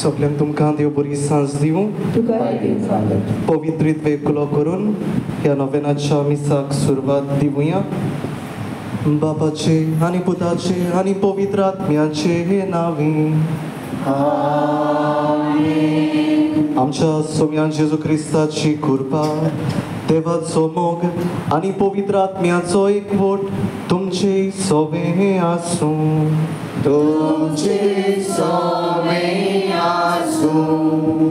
सगळ्यांक तुमकां देव बरी सांज दिवं. पवित्रित्वे कुलो करून ह्या नोवेनाच्या मिसाक सुरवात दिवया. बापाचे आनी पुताचे आनी पवित्र आत्म्याचे नांवी. आमच्या सोम्यान जेजू क्रिस्ताची कृपा, देवाचो मोग आनी पवित्र आत्म्याचो एकवट तुमचे सोबे आसूं. तुमचे सोबे आसूं.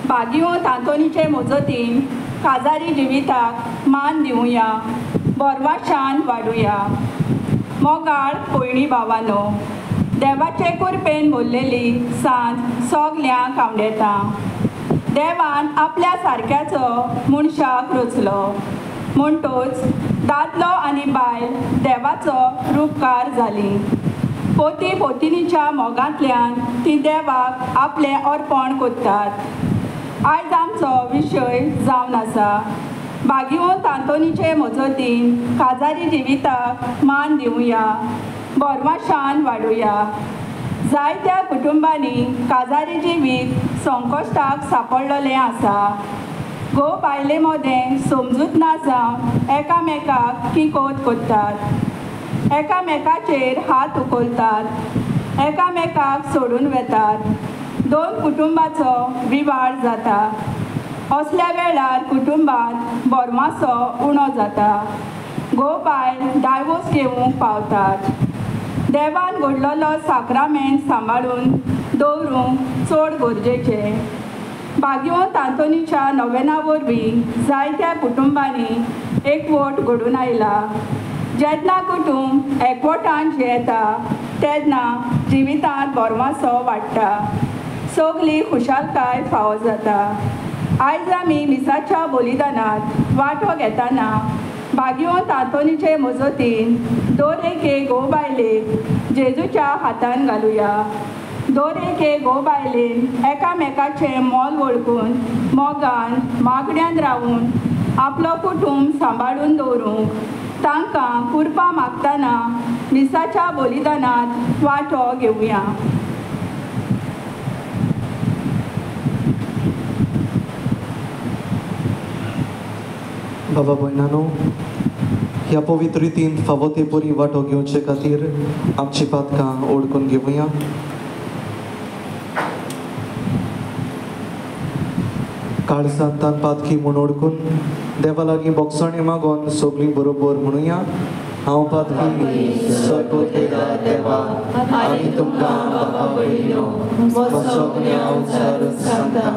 बागयो तांतोनीचे मोजतीन काजारी जिविताक मान दिवया, बोरवाशान वाडुया. मोगाळ पयणी भावानो, देवाचे कुरपेन भरलेली सांज सगल्यांक आवडेता. देवान आपल्या सारक्याचो मनशाक रचलो, म्हणटूच दादलो आनी बायल देवाचो रूपकार जाली. पोती पोतिनीच्या मोगांतल्यान ती देवाक आपले अर्पण करतात. आयज आमचो विशय जावन आसा बागयो तांतोनीचे मजतीन काजारी जिविताक मान दिवया, बोरवाशान वाडुया. जायत्या कुटुंबांनी काजारी जिवीत संकश्टाक सांपडलेलें आसा. घोव बायले मोदें समजूत ना जावन एकामेकाक किकोत करतात, एकामेकाचेर हात उखलतात, एकामेकाक सोडून वेतात. दोन कुटुंबाचो विवाड जाता. असल्या वेळार कुटुंबांत बोरमासो उणो जाता. घोव बायल डायवोर्स घेवंक पावतात. देवान घडलोलो साक्रामेंट सांबाळून दवरूंक चड गरजेचें. बागयो तांतोनीच्या नोवेना वरवीं जायत्या कुटुंबांनी एकवट घडून आयला. जेन्ना कुटुंब एकवटान जियेता तेन्ना जिवितांत बोरमासो वाडटा, सगली खुशालकाय फावो जाता. आयज आमी मिसाच्या बलिदानांत वांटो घेतना बागयो तांतोनीचे मजतीन दर एके घोव बायलेक जेजूच्या हातान घालुया. दर एके घोव बायलेन एकामेकाचें मोल वळखून मोगान मागण्यांत रावून आपलो कुटुंब सांबाळून दवरूंक तांकां कुरपा मागतना मिसाच्या बलिदानांत वांटो घेवया. बाबा भयणानो, ह्या पवित्र रितीन फावो ते बरी वांटो घेवचे खातीर आमची पातकां ओळखून घेवया. काळजांतान पातकी म्हूण ओळखून देवा लागीं बोगसणे मागोन सगळीं बरोबर म्हणुया. हांव पातकी सर्वोत्तेदार देवा आनी तुमकां बाबा भयणीनो सगळ्या उच्चारून सांगता.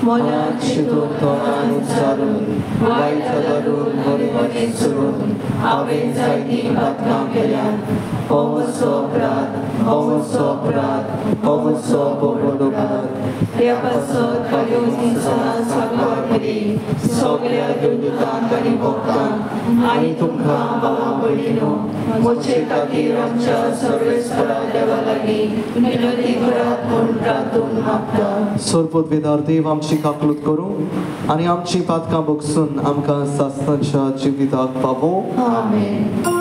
मनाक चिंतून तोंडान उच्चारून वायट धरून बरें बरें सुरून हांवें जायतीं पातकां केल्यात. हो म्हजो अपराध, हो म्हजो अपराध, हो म्हजो बोबड अपराध. त्या पासत फाल्यो दिसां साकवार करी सगळ्या देवदूतांक आनी भक्तांक आनी तुमकां बाबा भयणीनो म्हजे खातीर आमच्या सर्वेस्परा देवा लागीं विनंती करात म्हूण प्रार्थून मागता. सर्वोत्तेदार देव, आमची काकलूत करूं आनी आमची पातकां भोगसून आमकां सासणाच्या जिविताक पावो. आमेन.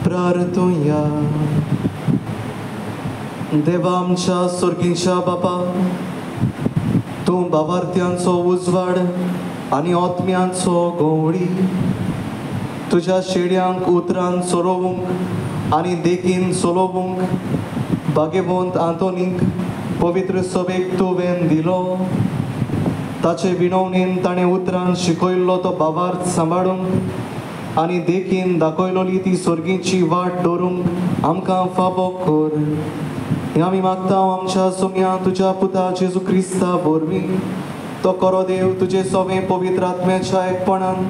प्रार्थूया. देवा आमच्या स्वर्गीच्या बापा, तूं भावार्थ्यांचो उजवाड आनी आत्म्यांचो गवळी तुज्या शेड्यांक उतरान चलोवंक आनी देखीन चलोवंक भाग्यवंत आंतोनीक पवित्र सभेक तुवें दिलो. ताचे विनवणेन ताणें उतरान शिकयल्लो तो भावार्थ सांबाळूंक आनी देखीन दाखयलोली ती स्वर्गीची वाट दवरूंक आमकां फावो कर. हें आमी मागता आमच्या सोम्या तुज्या पुता जेजू क्रिस्ता वरवीं. तो खरो देव तुजे सोवें पवित्र आत्म्याच्या एकपणान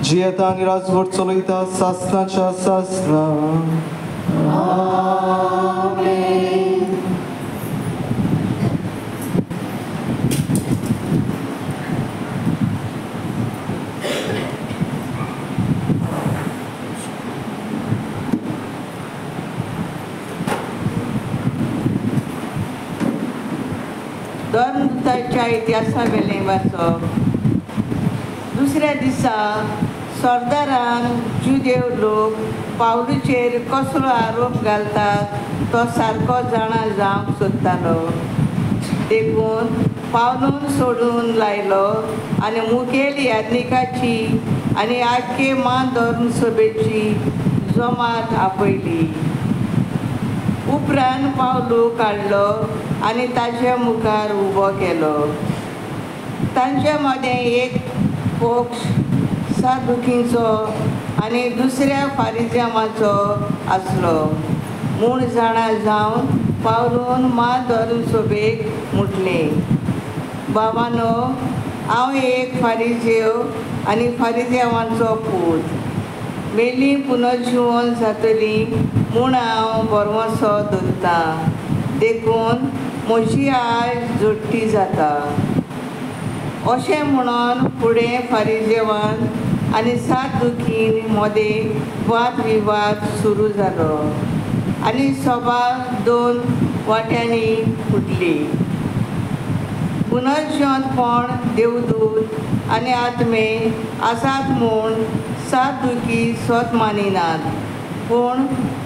जियेता आनी राजवट चलयता सासणाच्या सासना. धर्मदूताच्या इतिहासा वेलें वाचप. दुसऱ्या दिसा सरदारान जुदेव लोक पावलूचेर कसलो आरोप घालतात तो सारको जाणा जावंक सोदतालो. देखून पावलून सोडून लायलो आनी मुखेल याज्ञिकाची आनी आख्खे धर्म सभेची जमात आपयली. उपरांत पावलू काडलो आनी ताच्या मुखार उबो केलो. तांचे मदें एक पक्ष सादुकींचो आनी दुसऱ्या फारिझ्यांचो आसलो म्हूण जाणा जावन पावलून धर्म सभेक म्हटलें, बाबानो, हांव एक फारिझेव आनी फारिझ्यांचो पूत. मेलीं पुनर्जिवन जातलीं म्हूण हांव बरवसो धरतां. देखून म्हजी आयज जोडटी जाता. अशें म्हणून फुडें फारिझेवान आनी सादुकीन मदें वाद विवाद सुरू जालो आनी सभा दोन वाट्यांनी फुटली. पुनर्जिवनपण देवदूत आनी आत्मे आसात म्हूण सादुकी स्वत मानिनात, पूण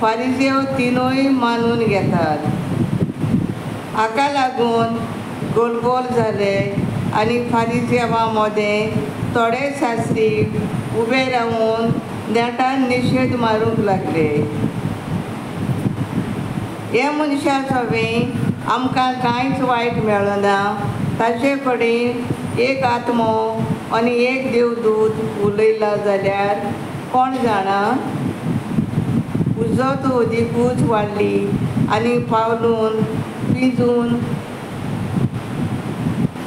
फारिझेव तिनूय मानून घेतात. हाका लागून गोलगोल जाले आनी फारिझेवां मदें थोडे शास्त्री उबे रावून नेटान निशेध मारूंक लागले. हे मनशा सवें आमकां कांयच वायट मेळना. ताचे कडेन एक आत्मो आनी एक देवदूत उलयला जाल्यार कोण जाणा. उजत अदिकूच वाडली आनी पावलून पिंजून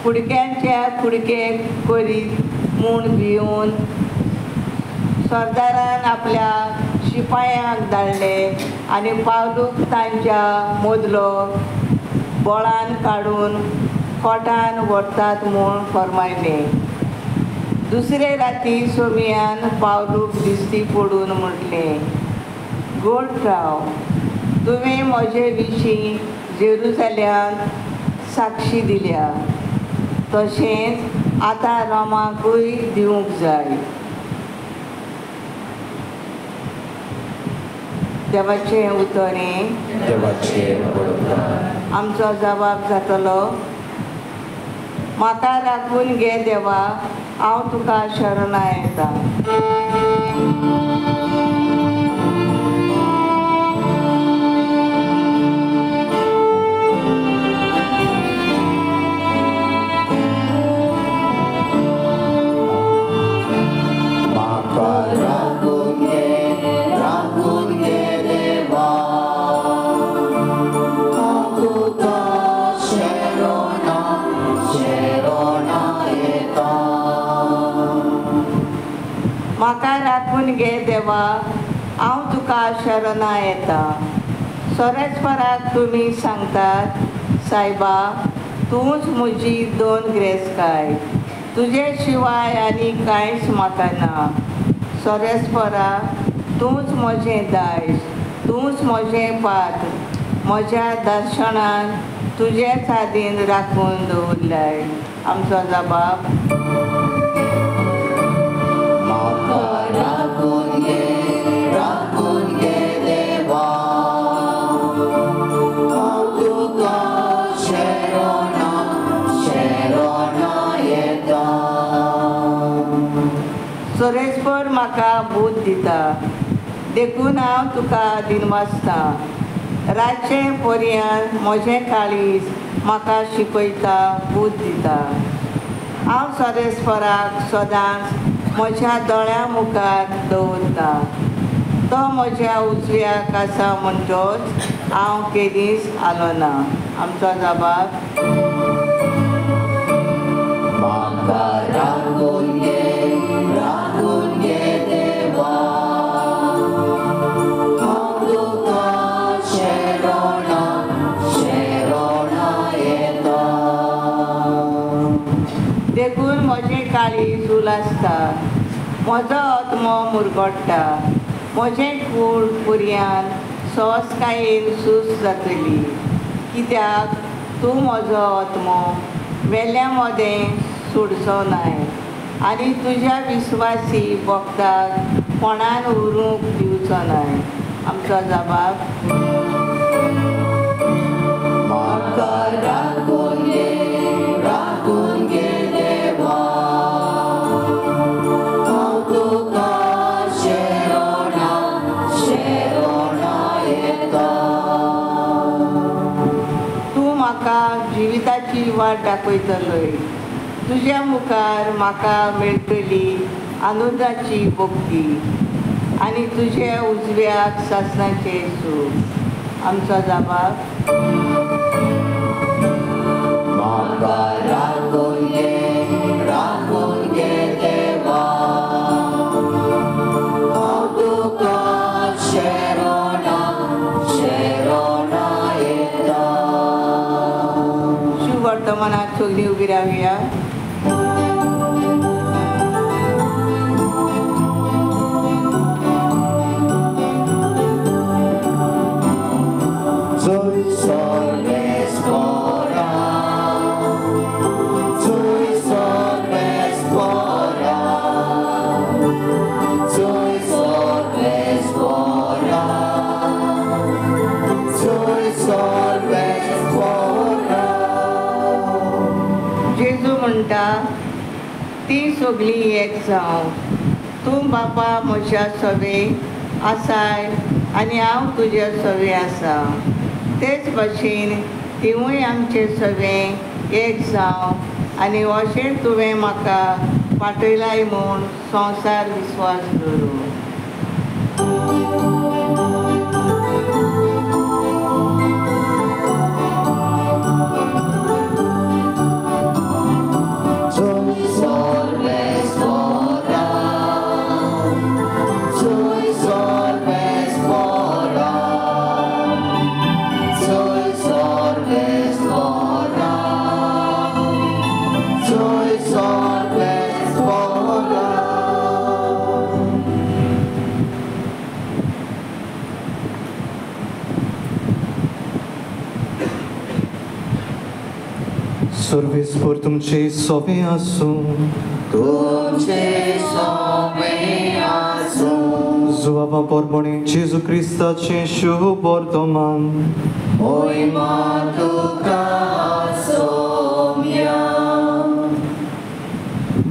कुडक्यांच्या कुडके करीत म्हूण भिवून सरदारान आपल्या शिपायांक धाडले आनी पावलूक तांच्या मदलो बळान काडून कोटान व्हरतात म्हूण फरमायलें. दुसरे राती सोमयान पावलूक दिश्टी पडून म्हटलें, गोड राव, तुवें म्हजे विशीं जेरुसलेमांत साक्षी दिल्या, तशेंच आतां रोमाकूय दिवंक जाय. देवाचें उतरें आमचो जबाब जातलो, म्हाका राखून घे देवा, हांव तुका शरणा येता. म्हाका राखून घे देवा, हांव तुका शरणा येता. सोरेस्पराक तुमी सांगतात, सायबा, तूंच म्हजी दोन ग्रेसकाय, तुजे शिवाय आनी कांयच म्हाका ना. सोरेस्परा, तूंच म्हजें दायज, तूंच म्हजें पात, म्हज्या दर्शनान तुजेच हातीन राखून दवरल्याय. आमचो जबाब, राखून घे देवा, तुका शरणा येता. सोरेस्पर म्हाका बूद दिता, देखून हांव तुका दिनवासता. रातचे पर्यंत म्हजें काळीज म्हाका शिकयता, बूद दिता. हांव सोरेस्पराक सदांच म्हज्या दोळ्या मुखार दवरता. तो म्हज्या उजव्याक आसा म्हणटोच हांव केदींच आलो ना. आमचो जबाब म्हाका राखून घे देवा. हांव तुका शेरोणा येता. देखून म्हजें काळीज उलासता, म्हजो आत्मो मुरगोडटा. म्हजें कूड पुर्यान सोंसकायेन सूस जातली. कित्याक तूं म्हजो आत्मो वेल्या मोदें सोडचो नाय आनी तुज्या विस्वासी भक्ताक कोणान उरूंक दिवचो नाय. आमचो जबाब म्हाका राखून घे देवा. हांव तुका शेरोणा येता. तूं म्हाका जिविताची वाट दाखयतलय. तुज्या मुखार म्हाका मेळटली आनंदाची भोगती आनी तुज्या उजव्याक सासणाचें सूख. आमचो जबाब म्हाका राखून घे देवा. हांव तुका शेरोणा येता. शिव वर्तमानात सगळीं उबी रावया. जेजू म्हणटा ती सगळीं एक जावं. तूं बापा म्हज्या सवे आसाय आनी हांव तुज्या सवे आसा. तेच भाशेन तिवूय आमचे सवे एक जावं आनी अशें तुवें म्हाका पाठयलाय म्हूण संवसार विस्वास दवरूं. सर्वेस्पर तुमचे सोबे आसूं. तुमचे सोबे आसूं. जुवाबा पोरबोणी जेजू क्रिस्ताचें शुभ वर्तमान. महिमा तुका सोम्या.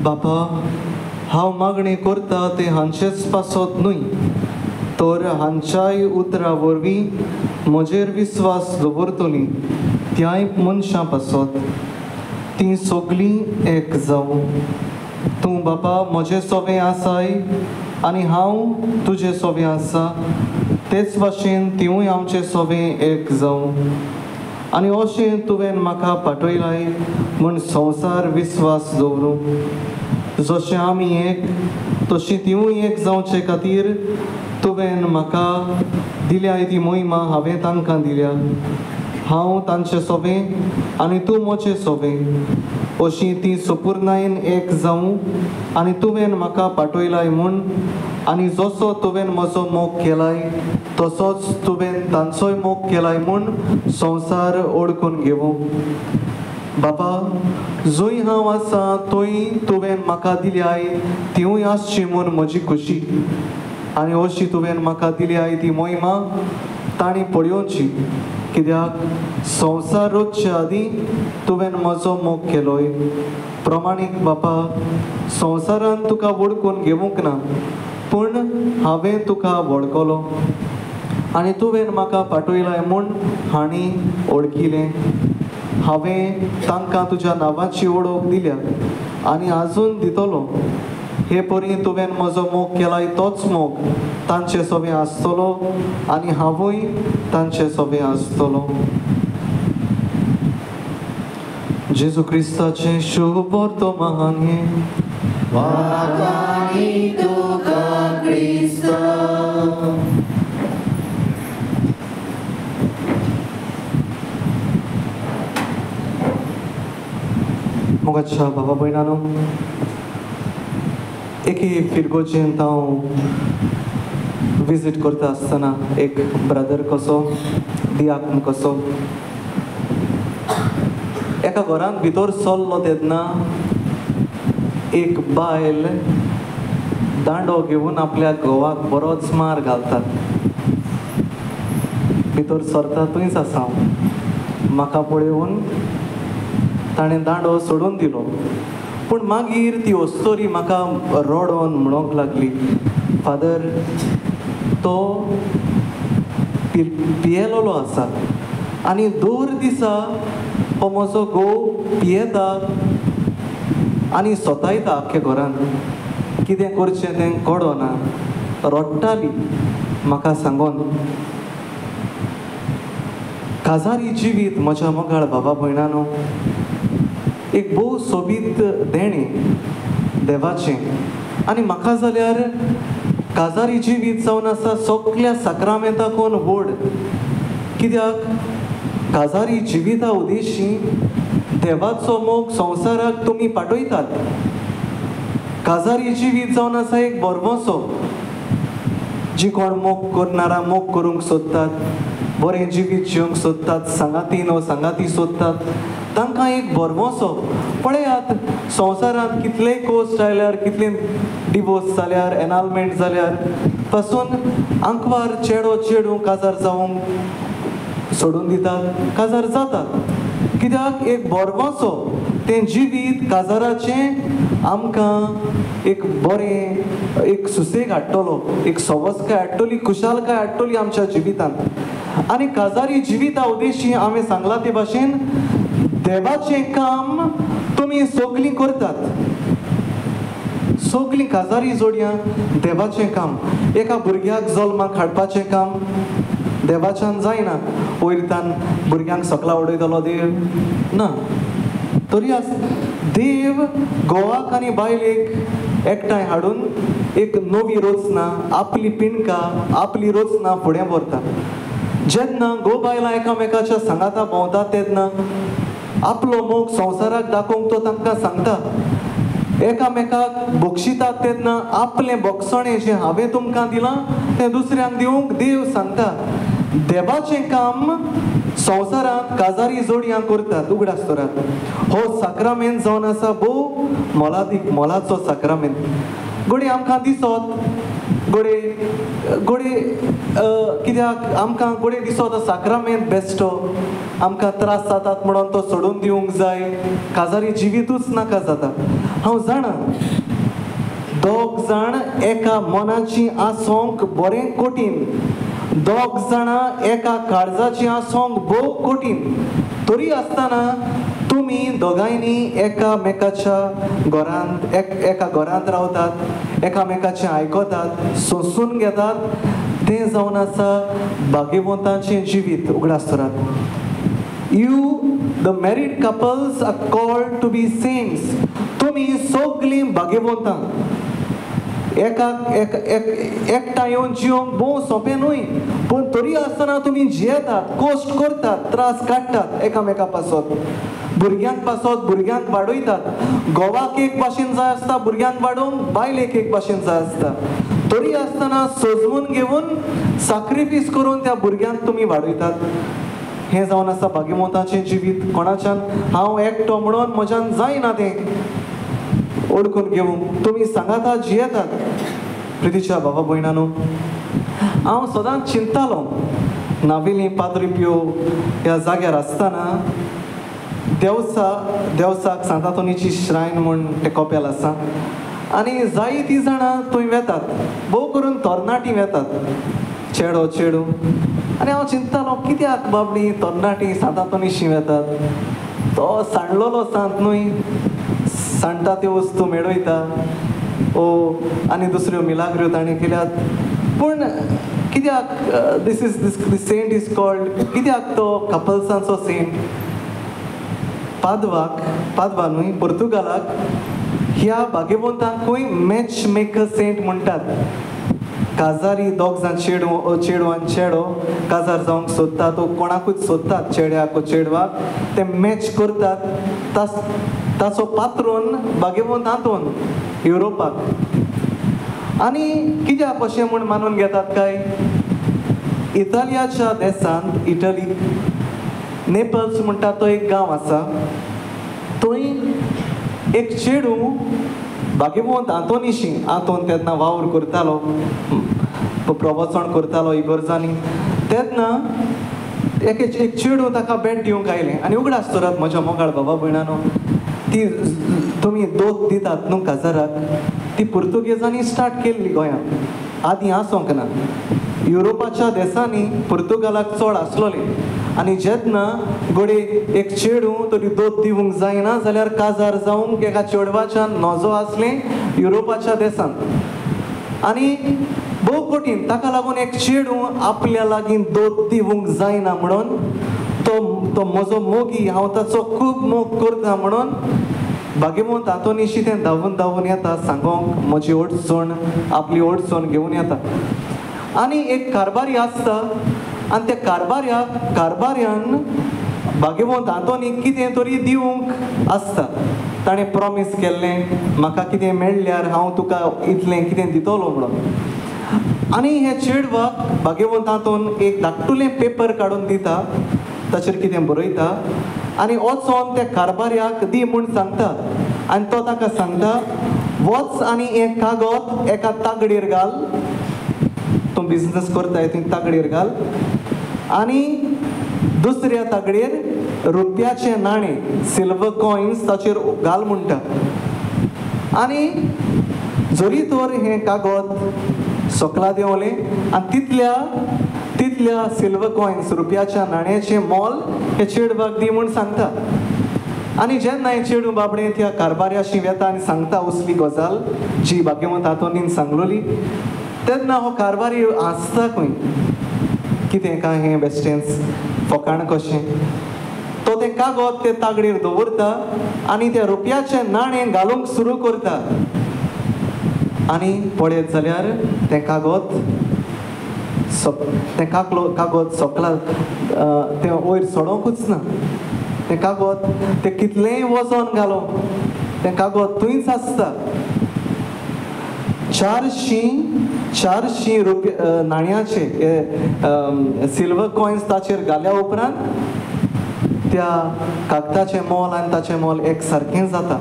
बापा, हांव मागणी करता ते हांचेच पासत न्हय, तर हांच्याय उतरा वरवीं म्हजेर विस्वास दवरतलीं त्याय मनशां पासत. तीं सगळीं एक जावं. तूं बापा म्हजें सोबें आसाय आनी हांव तुजें सोबें आसा. तेच भाशेन तिवूय आमचें सोबें एक जावं. आनी अशें तुवें म्हाका पाठयलाय म्हूण संवसार विस्वास दवरूं. जशें आमी एक तशीं तिवूय एक जावचे खातीर तुवें म्हाका दिल्याय ती मोहिमा हांवें तांकां दिल्या. हांव तांचें सोबें आनी तूं म्हजें सोबें. अशीं तीं संपूर्णायेन एक जावं आनी तुवें म्हाका पाठयलाय म्हूण आनी जसो तुवें म्हजो मोग केलाय तसोच तुवें तांचोय मोग केलाय म्हूण संवसार ओळखून घेवं. बापा, जंय हांव आसा थंय तुवें म्हाका दिल्याय तिवूय आसची म्हूण म्हजी खुशी. आनी अशी तुवें म्हाका दिल्याय ती मोहिमा तांणी पळयोवची. कित्याक संवसार रचचे आदीं तुवें म्हजो मोग केलोय. प्रमाणीक बापा, संवसारान तुका वळखून घेवंक ना, पूण हांवें तुका वळखलो आनी तुवें म्हाका पाठयलाय म्हूण हांणी ओळखिलें. हांवें तांकां तुज्या नांवाची वळख दिल्या आनी आजून दितलो. हे परी तुवें म्हजो मोग केलाय तोच मोग तांचे सोबे आसतलो आनी हांवूय तांचे सोबे आसतलो. जेजू क्रिस्ताचे शुभ वर्तमान हे वागानी तुका क्रिस्त. मोगाच्या भावा भयणानो, एके फिरगोचेंत हांव विजीट करता आसतना एक ब्रदर कसो दियाक कसो एका घरान भितर सरलो तेन्ना एक बायल दांडो घेवन आपल्या घोवाक बरोच मार घालतात. भितर सरता थंयच आसा हांव. म्हाका पळोवन ताणें दांडो सोडून दिलो. पूण मागीर ती वस्तोरी म्हाका रडोन म्हणोंक लागली, फादर तो पियेलोलो आसा आनी दर दिसा हो म्हजो घोव पियेता आनी सोतायता आख्या घरान. कितें करचें तें कळना. रडटाली म्हाका सांगून. काजारी जिवीत म्हज्या मोगाळ भावा भयणानो एक भोव सोबीत देणें देवाचें. आनी म्हाका जाल्यार काजारी जिवीत जावन आसा सगल्या साक्रामेंताकून व्हड. कित्याक काजारी जिविता उद्देशी देवाचो मोग संवसाराक तुमी पाठयतात. काजारी जिवीत जावन आसा एक बरवोसो. जी कोण मोग करनारा मोग करूंक सोदतात, बरें जिवीत जिवंक सोदतात, सांगातीन वा सांगाती सोदतात, तांकां एक बरवोसो. पळयात संवसारांत कितलेय कोस्ट आयल्यार, कितले डिवोर्स जाल्यार, एनालमेंट जाल्यार पासून आंकवार चेडो चेडू काजार जावंक सोडून दितात, काजार जातात. कित्याक एक बरवोसो तें जिवीत काजाराचें आमकां एक बरें एक सुसेग हाडटलो, एक सवस्काय हाडटली, खुशालकाय हाडटली आमच्या जिवितांत. आनी काजारी जिविता उद्देशी हांवें सांगलां ते भाशेन देवाचें काम तुमी सगलीं करतात. सगलीं काजारी जोडयां देवाचें काम. एका भुरग्याक जल्माक हाडपाचें काम देवाच्यान जायना. वयरतान भुरग्यांक सकला उडयतलो देव ना. तरी देव घोवाक आनी बायलेक एकठांय हाडून एक नवी रचना, आपली पिणका, आपली रचना फुडें व्हरता. जेन्ना घोव बायलां एकामेकाच्या सांगाता भोंवतात तेन्ना आपलो मोग संवसाराक दाखोवंक तो तांकां सांगता. एकामेकाक बक्षितात तेन्ना आपलें बक्षणें जें हांवें तुमकां दिलां तें दुसऱ्यांक दिवंक देव सांगता. देवाचें काम संवसारांत काजारी जोडयां करतात उगडास तोरात. हो साक्रामेंत जावन आसा भोव मोलाचो साक्रामेंत. घोडे आमकां दिसत घोडे कित्याक आमकां घोडे दिसत साक्रामेंत बेश्टो, आमकां त्रास जातात म्हणून तो सोडून दिवंक जाय, काजारी जिवीतूच नाका जाता. हांव जाणा दोग जाण एका मनाची आसोंक बरें कठीण, दोग जाणां एका काळजाची आसोंक भोव कठीण. तरी आसतना तुमी दोगांयनी एकामेकाच्या घरांत एका घरांत रावतात, एकामेकाचें आयकतात, सोंसून घेतात. तें जावन आसा भाग्यवंतांचें जिवीत उगडास तोरात. You, the married couples, are called to be saints. तुमी सगलीं भाग्यवंतां. एकठांय येवन जिवंक भोव सोंपें न्हय, पूण तरी आसतना तुमी जियेतात, कोश्ट करतात, त्रास काडटात एकामेका पासत. भुरग्यांक पासत भुरग्यांक वाडयतात. घोवाक एक भाशेन जाय आसता भुरग्यांक वाडोवंक, बायलेक एक भाशेन जाय आसता. तरी आसतना सजवून घेवन सॅक्रिफीस करून त्या भुरग्यांक तुमी वाडयतात. हें जावन आसा भाग्यवंताचें जिवीत. कोणाच्यान हांव एकटो म्हणून म्हज्यान जायना तें ओळखून घेवंक. तुमी सांगाता जियेतात. प्रितीच्या भावा भयणानो, हांव सदांच चिंततालों नावेली पाद्रिप्यो ह्या जाग्यार आसतना देवसाक सांतातोनीची श्रायन म्हूण तें कपेल आसा आनी जायतीं जाणां थंय वेतात. भोव करून तरणाटीं वेतात, चेडो चेडू. आनी हांव चिंततालों कित्याक बाबडी तरणाटीं सांतातोनीशी वेतात. तो सांडलोलो सांत न्हय, सांडटा त्यो वस्तू मेळयता ओ आनी दुसऱ्यो मिलाग्र्यो ताणें केल्यात. पूण कित्याक दिस सेंट इज कॉल्ड, कित्याक तो कपल्सांचो सेंट? पादवा न्हय, पोर्तुगालाक ह्या भाग्यवंतांकूय मॅच मेकर सेंट म्हणटात. काजारी दोग जाण चेडू आनी चेडो काजार जावंक सोदतात, तो कोणाकूच सोदतात, चेड्याक वा चेडवाक, ते मॅच करतात. ताचो पात्रोन भाग्यवंत आंतोन युरोपाक. आनी कित्याक अशें म्हूण मानून घेतात काय, इटालियाच्या देशांत, इटली नेपल्स म्हणटा तो एक गांव आसा, थंय एक चेडू भाग्यवंत आंतोनीशी आंतोन तेन्ना वावर करतालो, प्रवचन करतालो इगर्जांनी. तेन्ना एक चेडू ताका भेट दिवंक आयलें आनी उगडास करत, म्हज्या मोगाळ बाबा भयणानो, ती तुमी दोत दितात न्हू काजाराक, ती पुर्तुगेजांनी स्टार्ट केल्ली गोंयांत, आदीं आसोंक ना. युरोपाच्या देशांनी पुर्तुगालाक चड आसलोली. आनी जेन्ना घोडे एक चेडू तरी दोत दिवंक जायना जाल्यार काजार जावंक एका चेडवाच्यान नजो आसलें युरोपाच्या देशांत. आनी भोव कठीण, ताका लागून एक चेडू आपल्या लागीं दोत दिवंक जायना म्हणून तो म्हजो मोगी, हांव ताचो खूब मोग करता म्हणून भाग्यवंत आंतोनीशी तें धांवून येता सांगोंक म्हजी अडचण, आपली अडचण घेवन येता. आनी एक कारबारी आसता आनी त्या कारबाऱ्यान भाग्यवंत आंतोनीक कितें तरी दिवंक आसता. ताणें प्रॉमीस केल्लें, म्हाका कितें मेळ्ळ्यार हांव तुका इतलें कितें दितलो म्हणून. आनी हे चेडवाक भाग्यवंत आंतोन एक धाकटुलें पेपर काडून दिता, ताचेर कितें बरयता आनी वचोन त्या कारबाऱ्याक दी म्हूण सांगता. आनी तो ताका सांगता, वच आनी एक कागद एका तागडीर घाल, तूं बिझनस करताय थंय तागडीर घाल, आनी दुसऱ्या तागडीर रुपयाचे नाणें, सिल्वर कॉयन्स ताचेर घाल म्हणटा. आनी जरी तर हें कागद सकला देंवलें आनी तितल्या सिल्वर कॉयन्स, रुपयाच्या नाण्याचें मोल हे चेडवाक दी म्हूण सांगता. आनी जेन्ना हें चेडू बाबडें त्या कारबाऱ्याशी वेता आनी सांगता असली गजाल जी भाग्यवंत आंतोनीन सांगलोली, तेन्ना हो कारबारी हांसता खंय, कितें काय हें बेश्टेंच फकाण कशें. तो तें कागद ते तागडीर दवरता आनी त्या रुपयाचें नाणें घालूंक सुरू करता. आनी पळयत जाल्यार तें कागद सकला, तें वयर सोडोंकूच ना. तें कागद तें कितलेंय वजन घालो, तें कागद थंयच आसता. 400 रुपया नाण्याचे सिल्वर कॉयन्स ताचेर घाल्या उपरांत त्या कागदाचें मोल आनी ताचें मोल एक सारकें जाता.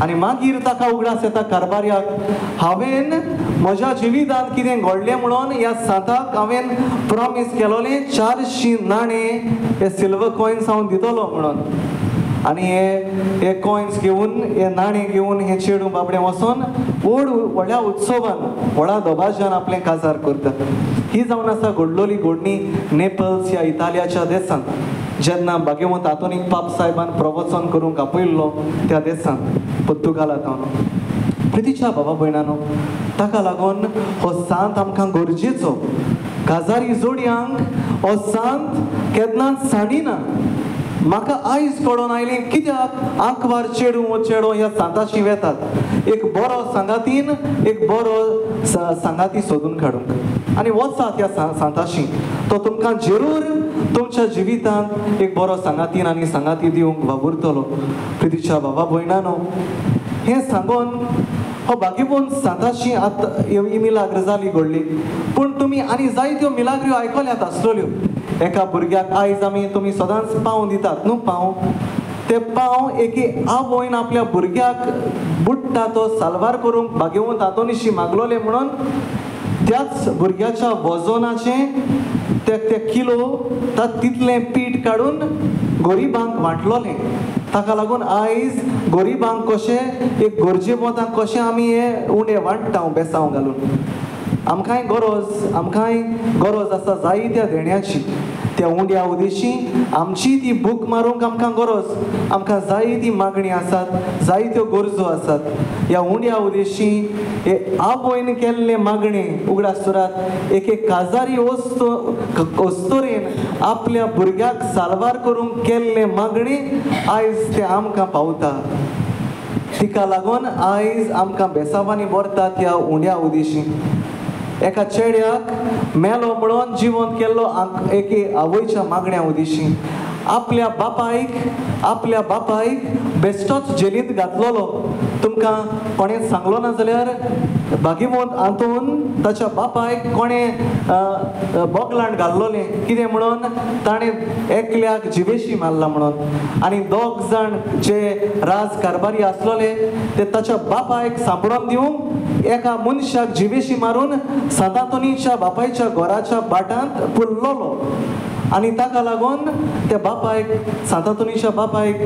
आनी मागीर ताका उगडास येता कारबाऱ्याक, हांवें म्हज्या जिवितांत कितें घडलें म्हणून ह्या सांताक हांवें प्रॉमीस केलोलें 400 नाणें हे सिल्वर कॉयन्स हांव दितलो म्हणून. आनी हे कॉयन्स घेवन, हे नाणें घेवन हे चेडू बाबडें वचोन व्हडल्या उत्सवान, व्हडा दबाज्यान आपलें काजार करता. ही जावन आसा घडलोली घडणी नेपल्स ह्या इटालियाच्या देशांत, जेन्ना भाग्यवंत आंतोनीक पाप साहेबान प्रवचन करूंक आपयल्लो त्या देशांत, पुर्तुगालांत. प्रितीच्या बाबा भयणानो, ताका लागून हो सांत आमकां गरजेचो. काजारी जोडयांक हो सांत केन्नाच साडिना. म्हाका आयज कळोन आयलें कित्याक आंकवार चेडू ह्या सांताशी वेतात. एक बरो सांगातीन एक बरो सांगाती सोदून काडूंक आनी वचात ह्या सांताशी. तो तुमकां जरूर तुमच्या जिवितांत एक बरो सांगातीन आनी सांगाती दिवंक वावुरतलो. प्रितीच्या बाबा भयणानो, हें सांगून हो भाग्यवंत सांताशी आतां मिलाग्र जाली घडली. पूण तुमी आनी जायत्यो मिलाग्र्यो आयकल्यात आसलेल्यो. एका भुरग्याक आयज तुमी सदांच पांव दितात न्हू, पांव. ते पांव एके आवयन आपल्या भुरग्याक बुडटा तो साल्वार करूंक भाग्यवंत आंतोनीशी मागलोले म्हणून त्याच भुरग्याच्या वजनाचें ते किलो तितलें पीठ काडून गरिबांक वांटलोलें. ताका लागून आयज गरिबांक कशें एक गरजे पोतांक कशें आमी हे उणें वांट्टा बेसांव घालून. आमकांय गरज आसा जायत्या देण्याची. त्या उंड्या उदेशी आमची ती भूक मारूंक आमकां गरज, आमकां जाय ती मागणी आसात, जायत्यो गरजो आसात. ह्या उंड्या उदेशी हे आवयन केल्ले मागणे उगडा सुरात एक काजारी वस्तोरेन आपल्या भुरग्याक साल्वार करूंक केल्ले मागणे आयज ते आमकां पावता. तिका लागून आयज आमकां बेसावांनी भरतात ह्या उंड्या उदेशी. एका चेड्याक मेलो म्हणून जिवंत केल्लो एके आवयच्या मागण्या उदेशी. आपल्या बापायक बेश्टोच जेलींत घातलेलो तुमकां कोणें सांगलो ना जाल्यार भागीवंत आंतून ताच्या बापायक कोणें बोगलांत घाल्लोलें कितें म्हणून ताणें एकल्याक जिवेशी मारला म्हणून. आनी दोग जाण जे राजकारबारी आसलोले ते ताच्या बापायक सांपडून दिवंक एका मनशाक जिवेशी मारून सांतांतोनीच्या बापायच्या घराच्या बाटांत पुल्लोलो. आनी ताका लागून त्या बापायक सांतांतोनीच्या बापायक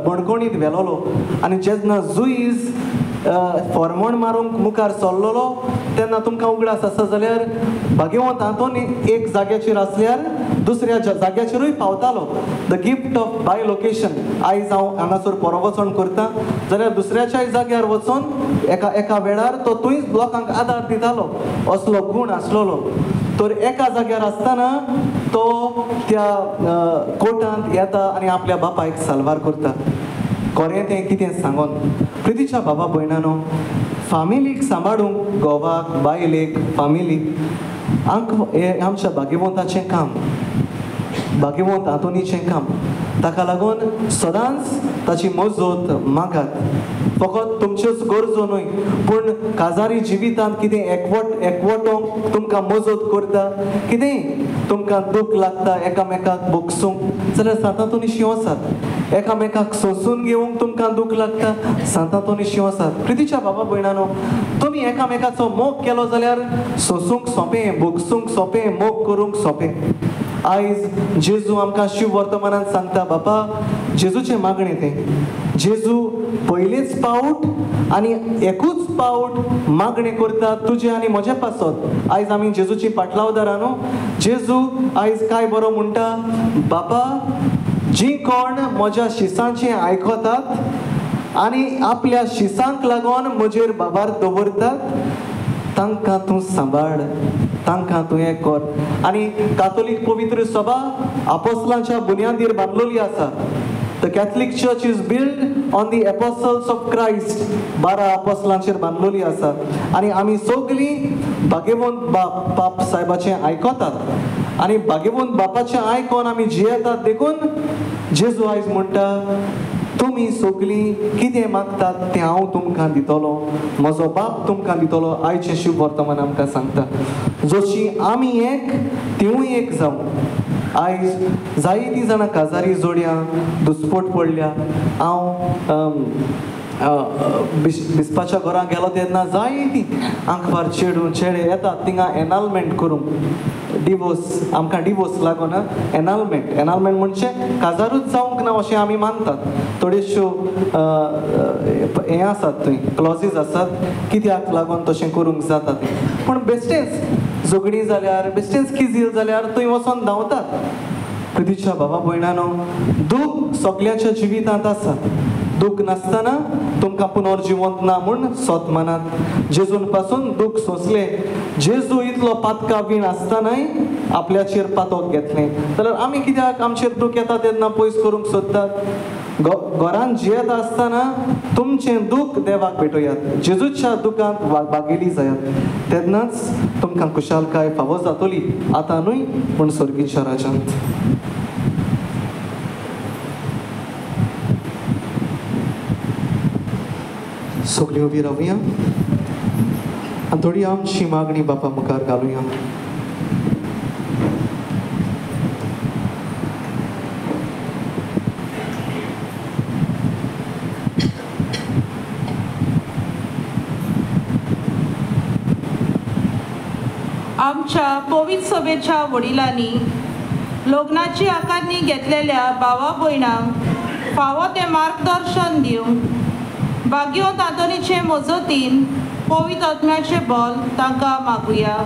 बणकोणीत व्हेलोलो. आनी जेन्ना जुईज फॉर्मोण मारूंक मुखार सरलोलो तेन्ना तुमकां उगडास आसा जाल्यार भाग्यवंत आंतोनी एक जाग्याचेर आसल्यार दुसऱ्या जाग्याचेरूय पावतालो. The gift of bilocation. आयज हांव हांगासर परवचण करतां जाल्यार दुसऱ्याच्याय जाग्यार वचून एका वेळार तो थंयच लोकांक आदार दितालो, असलो गूण आसलोलो. तर एका जाग्यार आसतना तो त्या कोर्टांत येता आनी आपल्या बापायक साल्वार करता. खरें तें कितें सांगून प्रितीच्या बाबा भयणानो, फामिलीक सांबाळूंक घोवाक बायलेक फामिलीक हें आमच्या भाग्यवंताचें काम, भाग्यवंत आंतोनीचें काम. ताका लागून सदांच ताची मजत मागात. फकत तुमच्योच गरजो न्हय पूण काजारी जिवितांत कितें एकवटोंक तुमकां मजत करता, कितेंय तुमकां दूख लागता एकामेकाक भोगसूंक जाल्यार सांतांतोनीशी वचात. एकामेकाक सोंसून घेवंक तुमकां दूख लागता, सांतांतोनीशी वचात. प्रितीच्या बाबा भयणानो, तुमी एकामेकाचो मोग केलो जाल्यार सोंसूंक सोंपें, भोगसूंक सोंपें, मोग करूंक सोंपें. आयज जेजू आमकां शिव वर्तमानांत सांगता, बापा जेजूचें मागणें तें. जेजू पयलेच पावट आनी एकूच पावट मागणें करता तुजें आनी म्हजें पासत. आयज आमी जेजूची पाटलावदारां न्हू. जेजू आयज काय बरो म्हणटा, बापा जीं कोण म्हज्या शिसांचें आयकतात आनी आपल्या शिसांक लागून म्हजेर बाबार दवरतात तांकां तूं सांबाळ, तांकां तूं हें कर. आनी कातोलीक पवित्र सभा आपोस्तलांच्या बुनयादीर बांदलोली आसा. The Catholic Church is built on the apostles of Christ. 12 आपोस्तलांचेर बांदलोली आसा. आनी आमी सगळीं भाग्यवंत बाप साहेबाचें आयकतात आनी भाग्यवंत बापाचें आयकोन आमी जियेतात. देखून जेजू आयज म्हणटा, तुमी सगळीं कितें मागतात तें हांव तुमकां दितलो, म्हजो बाप तुमकां दितलो. आयचें शिव वर्तमान आमकां सांगता, जशी आमी एक तिवूय एक जावं. आयज जायतीं जाणां काजारी जोड्या दुस्फोट पडल्या. हांव बिस्पाच्या घरां गेलो तेन्ना जायतीं आंकवार चेडे येतात थिंगा एनालमेंट करूंक. डिवोर्स आमकां डिवोर्स लागून एनालमेंट म्हणजे काजारूच जावंक ना अशें आमी मानतात. थोड्योश्यो हें आसात थंय क्लॉजीस आसात कित्याक लागून तशें करूंक जाता तें. पूण बेश्टेंच झगडी जाल्यार, बेश्टेंच किजील जाल्यार थंय वचोन धांवतात. प्रितीच्या बाबा भयणानो, दूख सगळ्याच्या जिवितांत आसा. दूख नासतना तुमकां पुनर्जिवंत ना म्हूण सोत मानात. जेजून पासून दूख सोंसले. जेजू इतलो पातकावीण आसतनाय आपल्याचेर पातोक घेतलें जाल्यार आमी कित्याक आमचेर दूख येता तेन्ना पयस करूंक सोदतात. घरांत जियेता आसतना तुमचें दूख देवाक भेटोयात. जेजूच्या दुखांत भागेली जायात. तेन्नाच तुमकां खुशालकाय फावो जातली, आतां न्हय पूण सर्गीच्या राज्यांत. सगळीं उबी रावुया आनी थोडी आमची मागणी बापा मुखार घालुया. आमच्या पवित्र सभेच्या वडिलांनी लग्नाची आकारणी घेतलेल्या भावा भयणांक फावो तें मार्गदर्शन दिवंक भाग्यवंत आंतोनीचे मजतीन पवित्र आत्म्याचे बल तांकां मागुया.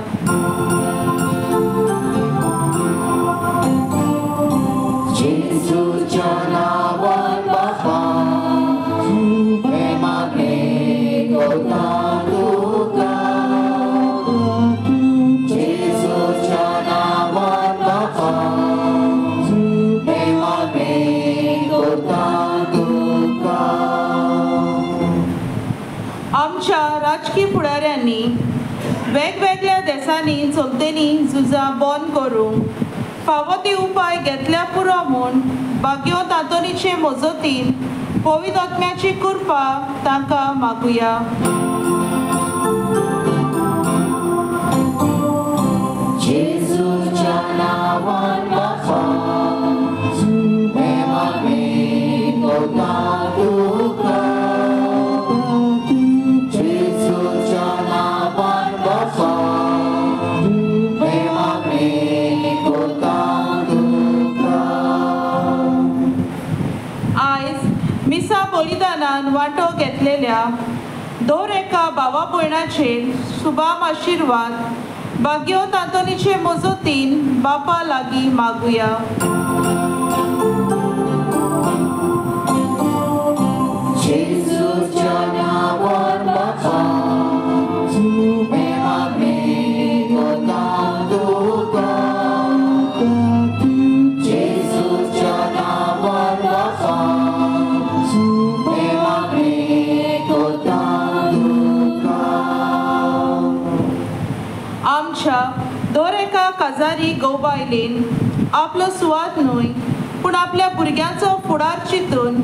जेजूच्या नांवान बापा तुवें मागणी करता तुका जेजूच्या नांवान बापा तुवें मागणी करता तुका. आमच्या राजकीय फुडाऱ्यांनी वेगवेगळ्या देशांनी चलतेनी झुजां बंद करूंक फावो ते उपाय घेतल्या पुरो म्हूण भाग्यो तांतोनीचे मजतीन पवित्र आत्म्याची कृपा तांकां मागुया. जेजूच्या नांवान बापा तुवें मागणी करता तुका जेजूच्या नांवान बापा तुवें मागणी करता तुका. आयज मिसा बलिदानान वांटो घेतलेल्या दर एका भावा भयणाचेर शुभाम आशिर्वाद भाग्यो तांतोनीचे मजतीन बापा लागीं मागुया. जेजूच्या नांवान बापा तुवें मागणी करता तुका जेजूच्या नांवान बापा तुवें मागणी करता तुका. आमच्या दर एका काजारी गोबायलेन आपलो सुवात न्हय पूण आपल्या भुरग्यांचो फुडार चिंतून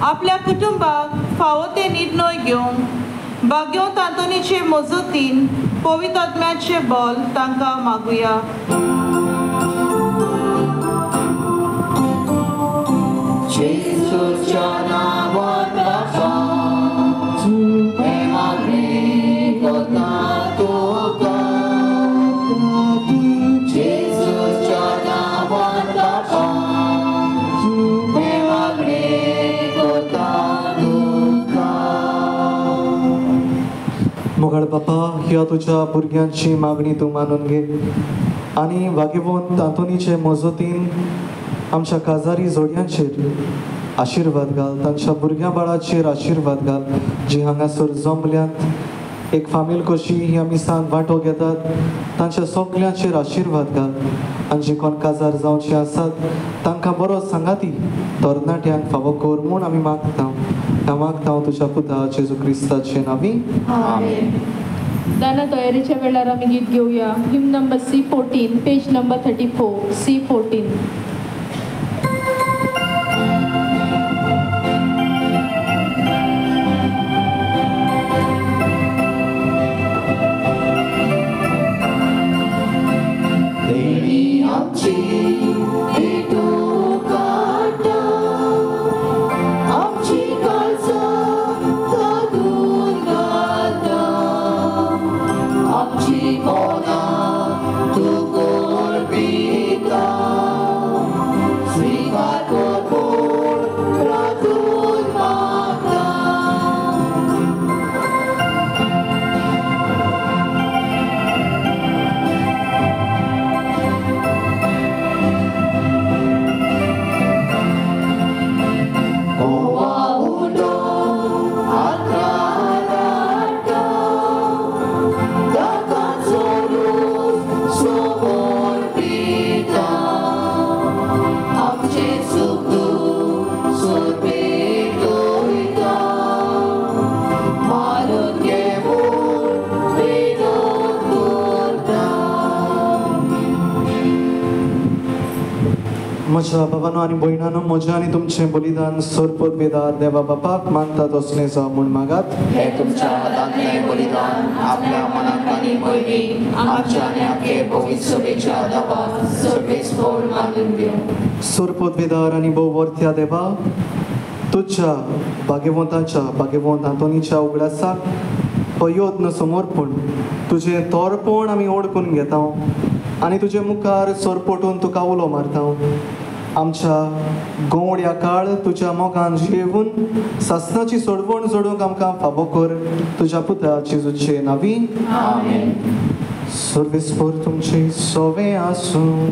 आपल्या कुटुंबाक फावो ते निर्णय घेवंक भाग्यो तांतोनीचे मजतीन पवित्र आत्म्याचे बल तांकां मागुया. जेजूच्या नांवान बापा तुवें मागणी करता तुका जेजूच्या नांवान बापा तुवें मागणी करता तुका. मोगाळ बापा ह्या तुझ्या भुरग्यांची मागणी तूं मानून घे आनी वागेवून तांतोनीचे मजतीन आमच्या काजारी जोडयांचेर आशिर्वाद घाल तांच्या भुरग्या बाळाचेर आशिर्वाद घाल जी हांगासर जमल्यांत एक फामील कशी ह्या मिसान वांटो घेतात तांच्या सगल्यांचेर आशिर्वाद घाल आनी जी कोण काजार जावचे आसात तांकां बरो सांगाती तरणाट्यांक फावो कर म्हूण आमी मागता. मागता तुझ्या पुता जेजू क्रिस्ताचे नावी आमेन. दाना तयारीच्या वेळार आमी गीत घेवया. Hymn number C14 page number 34 C14. देवी आमची भेटू काटा आमची काळजां तातून घालता आमची मोगां तूं कोर पिता स्वीकार कर म्हूण प्रार्थून मागता. म्हज्या बाबानो आनी भयणानो म्हजें आनी तुमचें बलिदान सोरपोत बेदार देवा बापाक मानतात असलें जावं म्हूण मागात. हे तुमच्या हातांतलें बलिदान आपल्या मनांत आनी भयणी आमच्या आनी आख्खे पवित्र सभेच्या दाबाक सर्वेस्पर मानून घेवं. सोरपोत बेदार आनी भोववर्त्या देवा तुझ्या भाग्यवंत आंतोनीच्या उगडासाक पयोत्न समर्पण तुजें तोरपण आमी ओळखून घेता आनी तुजे मुखार सोरपोटून तुका उलो मारता. आमच्या गोड या काळ तुझ्या मोगान जेवून सासणाची सोडवण जोडूंक आमकां फावो कर तुज्या पुता जेजूचे नावी आमेन. सर्वेस्पर तुमचे सोवे आसूं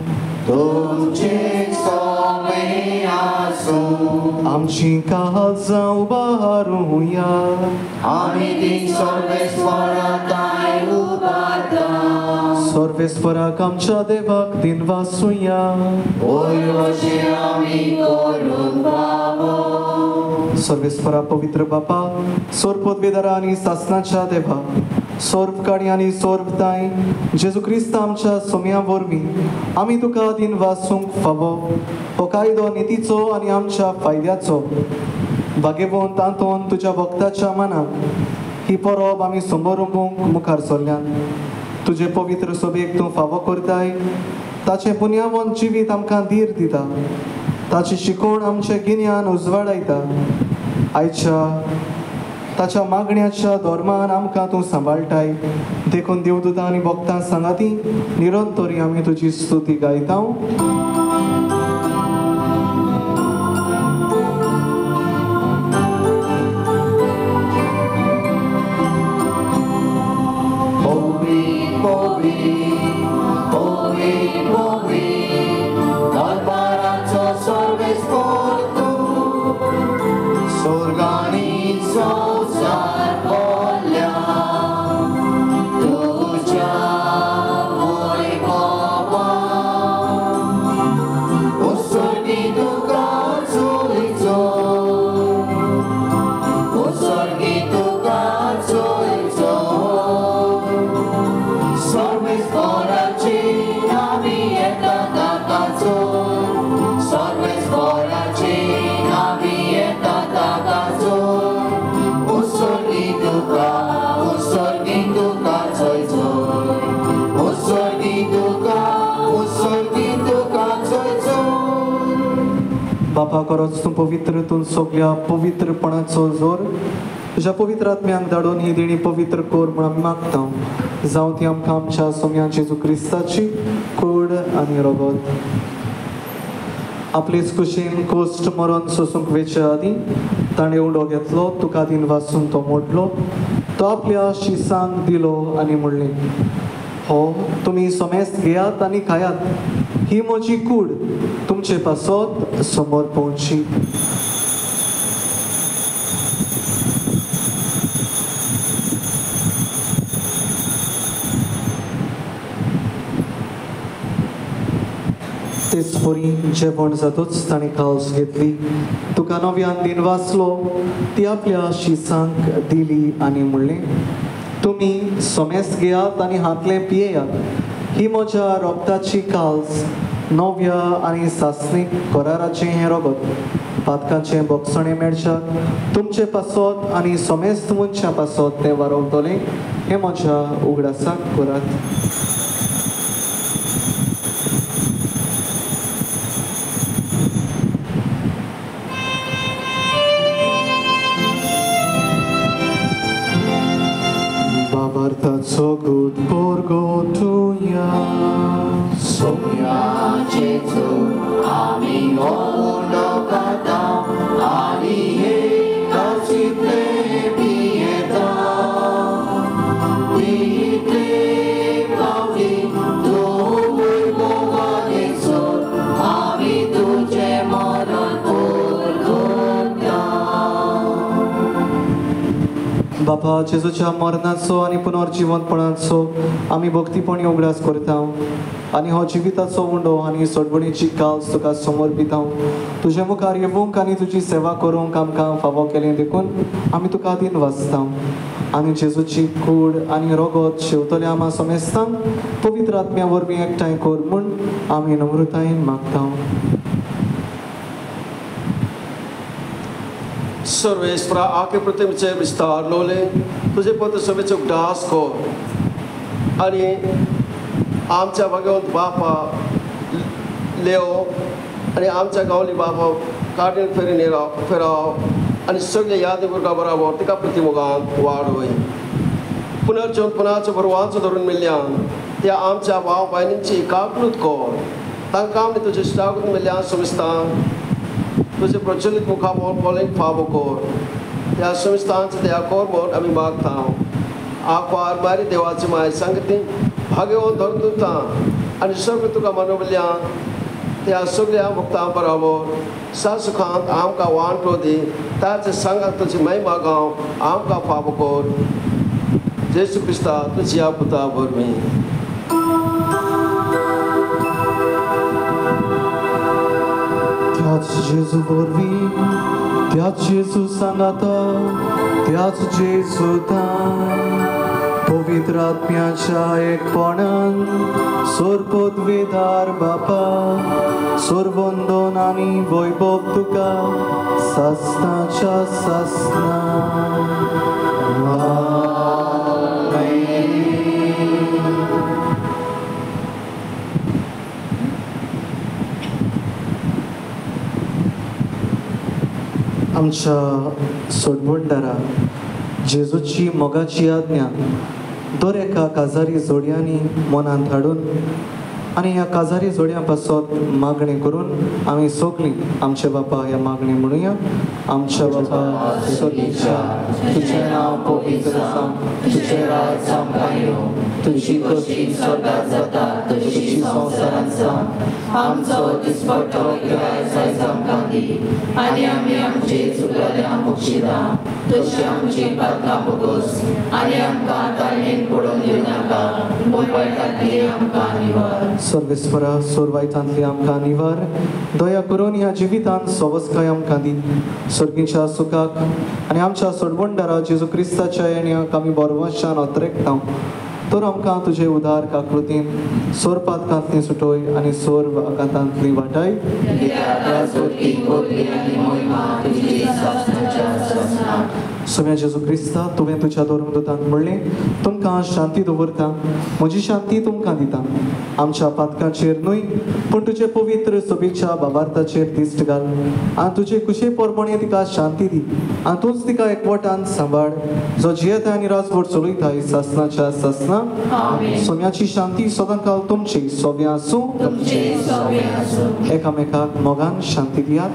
तुमचे सोवे हांवें आसूं आमची काळजां उबारूया आमी ती सर्वेस्पराताय उबारता सर्वेस्पराक आमच्या देवाक दिन वासूया ओय अशें आमी करूंक पावो सर्वेस्परा पवित्र बापा सोरपोतवेदारा आनी सासनाच्या देवा सोर्पकाणी आनी सोर्पताय जेजू क्रिस्त आमच्या सोम्या वरवीं आमी तुका दिन वासूंक फावो हो कायदो नितीचो आनी आमच्या फायद्याचो वागेवून तातूंत तुज्या भक्ताच्या मनाक ही परब आमी समोर उबूंक मुखार सरल्यान तुजे पवित्र सभेक तूं फावो करताय ताचें पुण्यावंत जिवीत आमकां धीर दिता ताची शिकवण आमचें गिन्यान उजवाडायता आयच्या ताच्या मागण्याच्या धोरमान आमकां तूं सांबाळटाय देखून देवदूतां आनी भक्तां सांगाती निरंतरी आमी तुजी स्तुती गायता बापा खरोच तूं पवित्र तूं सगळ्या पवित्रपणाचो जोर तुज्या पवित्र आत्म्याक धाडून ही देणी पवित्र कोर म्हण आमी मागता जावं ती आमकां आमच्या सोम्या जेजू क्रिस्ताची कूड आनी रगत आपलेच कुशीन कोस्ट मरण सोसूंक वेचे आदीं ताणें उडो घेतलो तुका दिन वाचून तो मोडलो तो आपल्या शिसांक दिलो आनी म्हणलें हो तुमी सोमेस्त घेयात आनी खायात ही म्हजी कूड तुमचे पासत समोर पोवची तेच परी जेवण जातूच ताणें खावस घेतली तुका नव्यान दिन वाचलो ती आपल्या शिसांक दिली आनी म्हणलें तुमी सोमेस्त घेयात आनी हातलें पियेयात ही म्हज्या रोगताची काल्स नव्या आनी सासणीक कराराचें हें रगत पातकाचें बोगसणें मेळच्याक तुमचे पासत आनी सोमेस्त मनशा पासत तें वारवतलें हें म्हज्या उगडासाक करात बाबार्थाचो गूट पोरगो तुया सोम्या जेजू आमी हो उंडो खाता आनी हे काचितले पियेता पियेते पावली तूं भोगादेचो आमी तुजें मरण करता बापा जेजूच्या मरणाचो आनी पुनर्जीवनपणाचो आमी भक्तीपणी उगडास करता आनी हो जिविताचो उंडो आनी सडबडीची काल्स तुका समर्पिता तुजे मुखार येवंक आनी तुजी सेवा करूंक आमकां फावो केलें देखून आमी तुका दिन वाचता आनी जेजूची कूड आनी रगत शेवतले आमा समेस्तांक पवित्र आत्म्या वरवीं एकठांय कर म्हूण आमी नम्रतायेन मागता सर्वेस्परा आके प्रतिमेचे विस्तार लोले तुझे पवित्र सभेचो उगडास कर आनी आमच्या भगवंत बापा लेओ आनी आमच्या गांवली बापा काडीन फेराव आनी सगळे यादी भुरगां बराबर तिका प्रतिमोगांत वाडोय पुनर्जीवनपणाचो भरवांचो धरून मेल्ल्यान त्या आमच्या भाव भयणींची काकलूत कर तांकां आमी तुजे श्रागूत मेल्ल्यान समिस्तां तुझे प्रचलित मुखार बोलेंक फावो कर त्या समिस्तांचो त्या कोर म्हूण आमी मागता आंकवार बारी देवाची माय सांगती भागेवन धरून दिता आनी सगळें तुका मनोवल्यान त्या सगळ्या भक्तां बरोबर सासुखांत आमकां वांटो दी ताचे सांगात तुजी महिमा गाव आमकां फावो कर जेसू क्रिस्ता तुज्या पुता वरवीं त्याच जेजू वरवीं त्याच जेजू सांगाता त्याच जेजूतान पवित्र आत्म्याच्या एकपणान सोरपोतवेदार बापा सोरवंदन आनी वैभव तुका सासनाच्या सासना आमच्या सोडवंडारा जेजूची मोगाची आज्ञा दर एका काजारी जोडयांनी मनांत हाडून आनी ह्या काजारी जोडयां पासत मागणी करून आमी सगळीं आमचे बापा ह्या मागणी म्हणुया आमच्या बापा स्वर्गीच्या तुझें नांव पवित्र जावं तुझें राज आमकां येवं तुजी कशी स्वर्गांत जाता तशी संवसारांत जावं आमचो दिसपट्टो गिराय आयज आमकां दी आनी आमी आमचे चुकल्यांक बक्षिता तशी आमची पातकां बगोस आनी आमकां ताळणेन पडोवन दिवं नाका पूण वायटांतली आमकां निवार सर्वेस्परा सोरवायतांतली आमकां निवार दया करून ह्या जिवितांत सवस्काय आमकां दी सर्गीच्या सुखाक आनी आमच्या सोडवंडारा जेजू क्रिस्ताच्या येण्याक आमी बोरवशान अत्रेकता तर आमकां तुजे उदार काकृतीन सोर पातकांतली सुटोय आनी सोर वाकांतांतली वाटाय सोम्या जेजू क्रिस्ता तुवें तुज्या दोरमदूतांत म्हणलें तुमकां शांती दवरता म्हजी शांती तुमकां दिता आमच्या पातकांचेर न्हय पूण तुजे पवित्र सोबेच्या बाबार्थाचेर दिश्ट घाल आनी तुजे कुशे पोरपणे तिका शांती दी आनी तूंच तिका एकवटान सांबाळ जो जियेता आनी राजभर चलयता सासनाच्या सासना सोम्याची शांती सदांकाल तुमची सोव्या आसूं एकामेकाक मोगान शांती दियात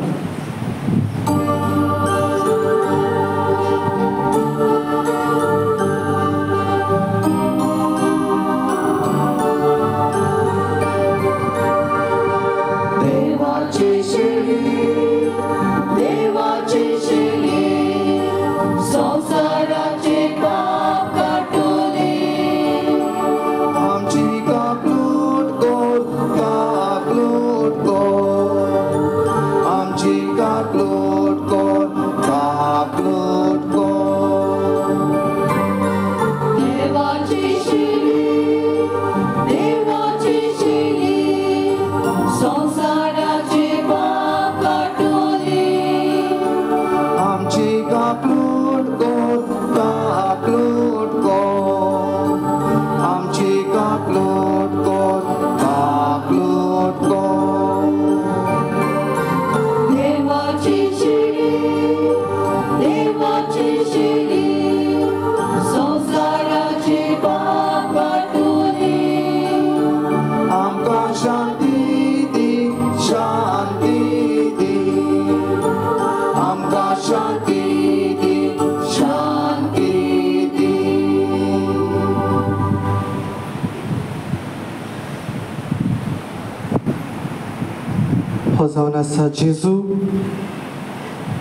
जावन आसा जेजू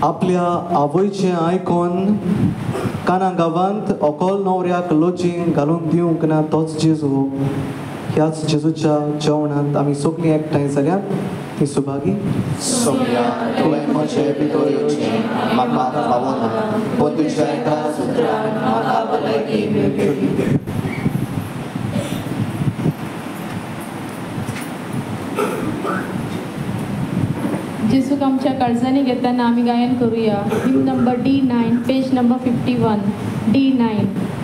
आपल्या आवयचें आयकोन काना गांवांत अकोल न्हवऱ्याक लोचींग घालून दिवंक ना तोच जेजू ह्याच जेजूच्या जेवणांत आमी सगळीं एकठांय जाल्यात ती सुभागी सोम्या तुवें म्हजें भितर येवचें म्हाका फावो ना पूण तुज्या एका सुत्रान म्हाका भलायकी मेळटली जेजूक आमच्या काळजांनी घेताना आमी गायन करूया hymn number D9 page number 51 D9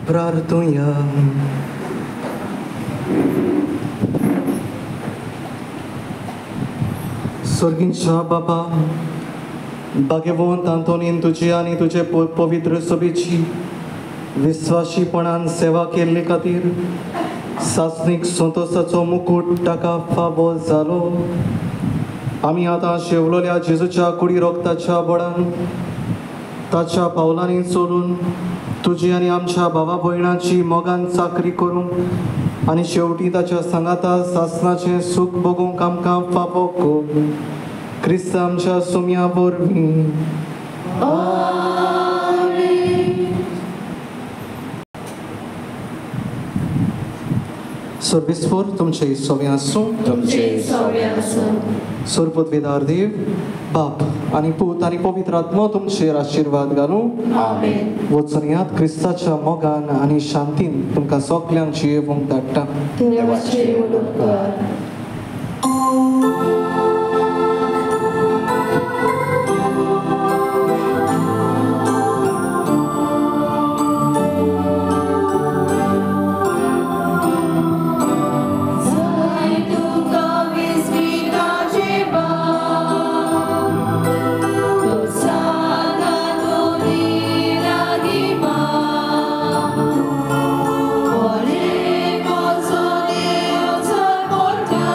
प्रार्थूया. स्वर्गींच्या बाबा, भाग्यवंत आंतोनीन तुझी आणि तुझे पवित्र सभेची विश्वासीपणान सेवा केल्ले खातीर सासणीक संतोषाचो मुकुट ताका फावो जालो. आमी आतां शेवलोल्या जेजूच्या कुडी रोगताच्या बळान ताच्या पावलांनी चलून तुजी आनी आमच्या भावा भयणांची मोगान चाकरी करूंक आनी शेवटी ताच्या सांगाता सासणाचें सूख भोगूंक आमकां फावो कर. क्रिस्त आमच्या सुम्या वरवीं. सर्वेस्वर तुमचे सोवे आसूं. सुरपदवेदार देव, बाप आनी पूत आनी पवित्र आत्मा तुमचेर आशिर्वाद घालूं. वचून क्रिस्ताच्या मोगान आनी शांतीन तुमकां सगल्यांक जियेवंक धाडटा. Porta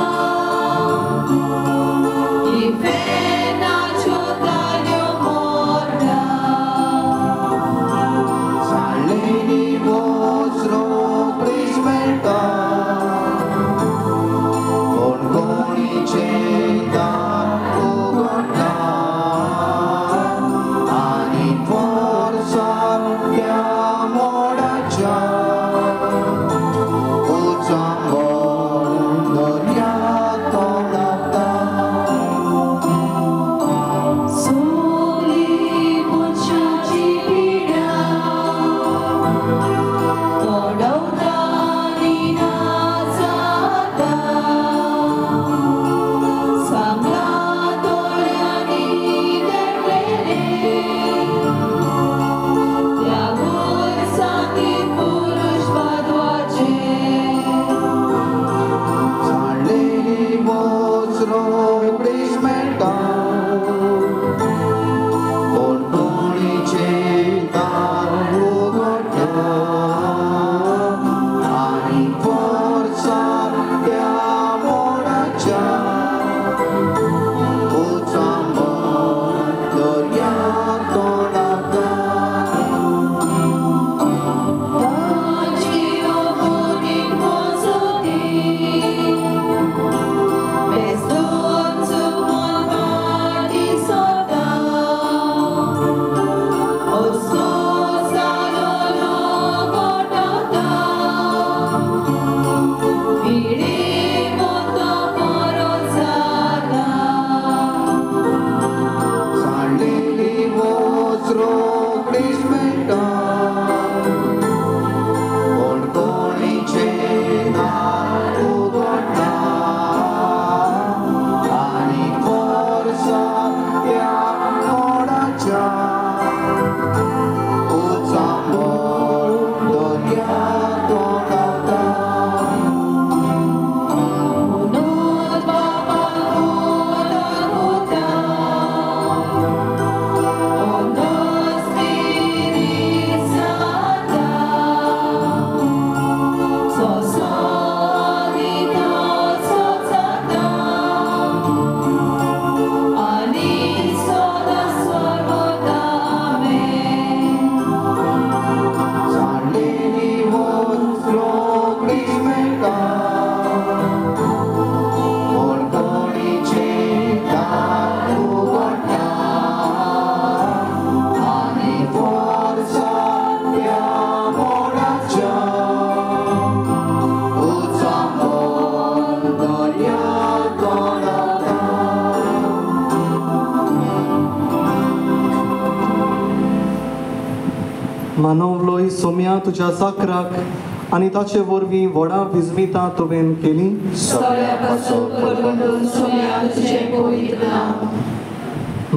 मानवलोय सोम्या तुज्या साकराक आनी ताचे वरवीं व्हडा विजमितां तुवें केली. सगळ्या पासून परगटून सोम्या तुजें पवित्र नांव.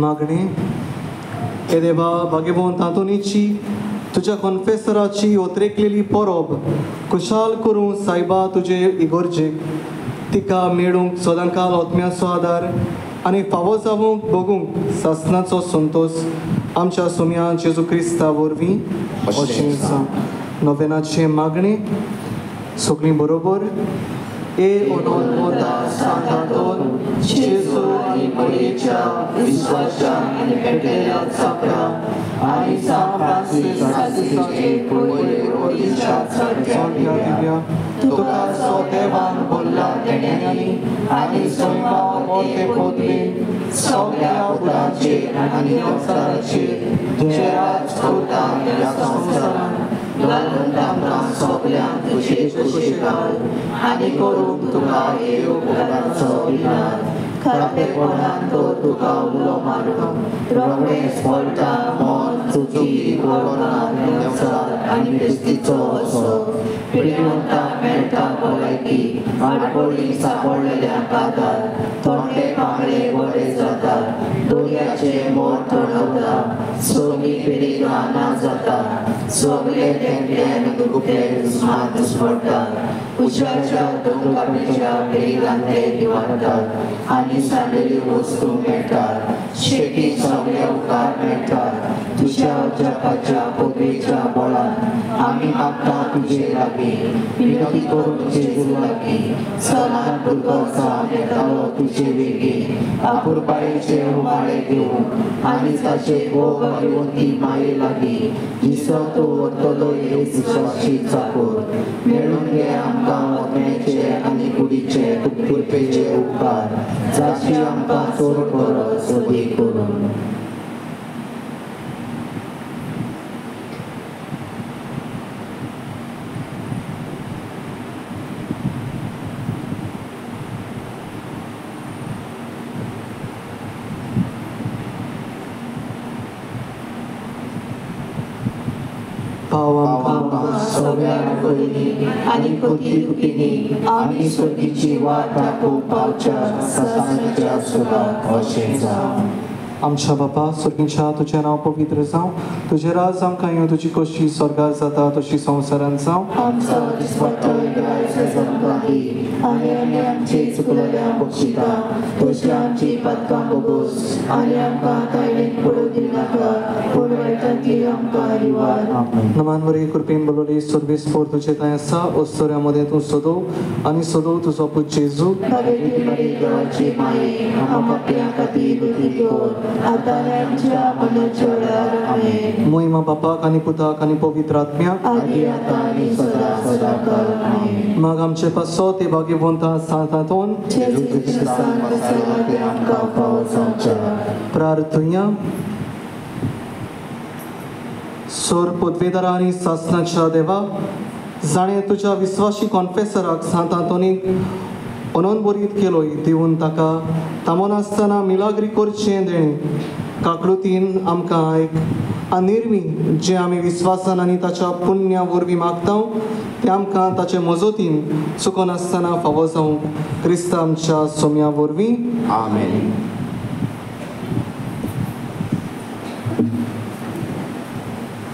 मागणे हे देवा भाग्यवंत तातुनीची तुज्या कॉन्फेसराची ओतरेकलेली परब खुशाल करूं सायबा तुजे इगोर्जेक तिका मेळूंक सदांकाल ओतम्याचो आदार आनी फावो जावूंक बगूंक सासणाचो संतोष आमच्या सोम्या जेजू क्रिस्ता वरवीं अशें जावं. नोवेनाचे मागणे सगळीं बरोबर. ए ओनोदा सांतातोन जेजू आनी मरियेच्या विश्वासान आनी पेटलेल्या साकरा आनी सान फ्रांसीसाचे पयले रोडीच्या चडक्या दिव्या तुका सो देवान बोल्ला तेण्यानी आनी सोमा मोटे पोतबीन सगळ्या फुलांचेर आनी संवसाराचेर जे राज करता ह्या संवसारान घालून तांकां सगळ्यांक तुजे कुशीकाल आनी करूंक तुका हे उपकाराचो विनाद खातेपणान तो तुका उलो मारूंक रोखडेंच पळटा मोन तुजी कोरोना आनी क्रिस्तीचो असो पिडिवंतां मेळटा भलायकी आडकोळी सांपडलेल्यांक आदार थोडे पांगडे बरे जातात दोरयाचे मोर थोडवता सोमी पिडी ना जाता सगळे तेंगले आनी गुप्ते दुस्मान दुस्पडटात उज्याच्या दोंगापेच्या पिडिगांते दिवाडटात आनी सांडलेली वस्तू मेळटात शेती सगळे उपकार मेळटात तुज्या जपाच्या पदवेच्या बळान आमी मागता तुजे लागीं विनंती करून जेजू लागीं समान भुरगोसा येतालो तुजे वेगी आपुरबायेचे उमाळे घेवून आनी ताचे भोवभाग्यवंती माये लागीं दिसो तूं वतलो हे विश्वासी चाकोर मेळून घे आमकां वतण्याचे आनी कुडीचे कृपेचे उपकार जाची आमकां चोर बरो सोदी करून. सगळ्यांक पयलीं आनी कोती दुखींनी आमी सोदीची वाट दाखोवंक पावच्या ससानाच्या सुखाक अशें जावं. आमच्या बापा सुर्गीच्या तुजें नांव पवित्र जावं तुजें राज आमकां येवं तुजी कशी स्वर्गार जाता तशी संवसारांत जावं. आमचो दिसपट्टो आयज आमकां दी आनी आमची चुकलेल्यांक बक्षिता तशी आमची पातकां बोगोस आनी आमकां कायलेक पडूं दिनाका पूण वायटांतली आमकां रिवार. नमानवरी कृपेन बलोली सुरबीसपोर तुजे थंय आसा ओस्तोऱ्या मदें तूं सोदो आनी सोदो तुजो पूत जेजू देवाची माये आमकां पापयां खातीर विधी कर आतां आमच्या मनाच्या वेळार आमेन. महिमा बापाक आनी पुताक आनी पवित्र आत्म्याक आदी आतां आनी सदां आमेन. माग आमचे पासो ते भाग्यवंता सांतातोन जेजू क्रिस्तान बसयला ते आमकां फावो जावच्या. प्रार्थुया. सोर पदवेदारा आनी सासणाच्या देवा जाणें तुज्या विस्वासी कॉन्फेसराक सांतातोनीक अनोन बरीत केलोय दिवन ताका तामोन आसतना मिलाग्री करचें देणें काकळुतीन आमकां आयक आनी निर्मी जें आमी विस्वासान आनी ताच्या पुण्या वरवीं मागता तें आमकां ताचे मजतीन चुकोन आसतना फावो जावंक क्रिस्ता आमच्या सोम्या वरवीं आमेन.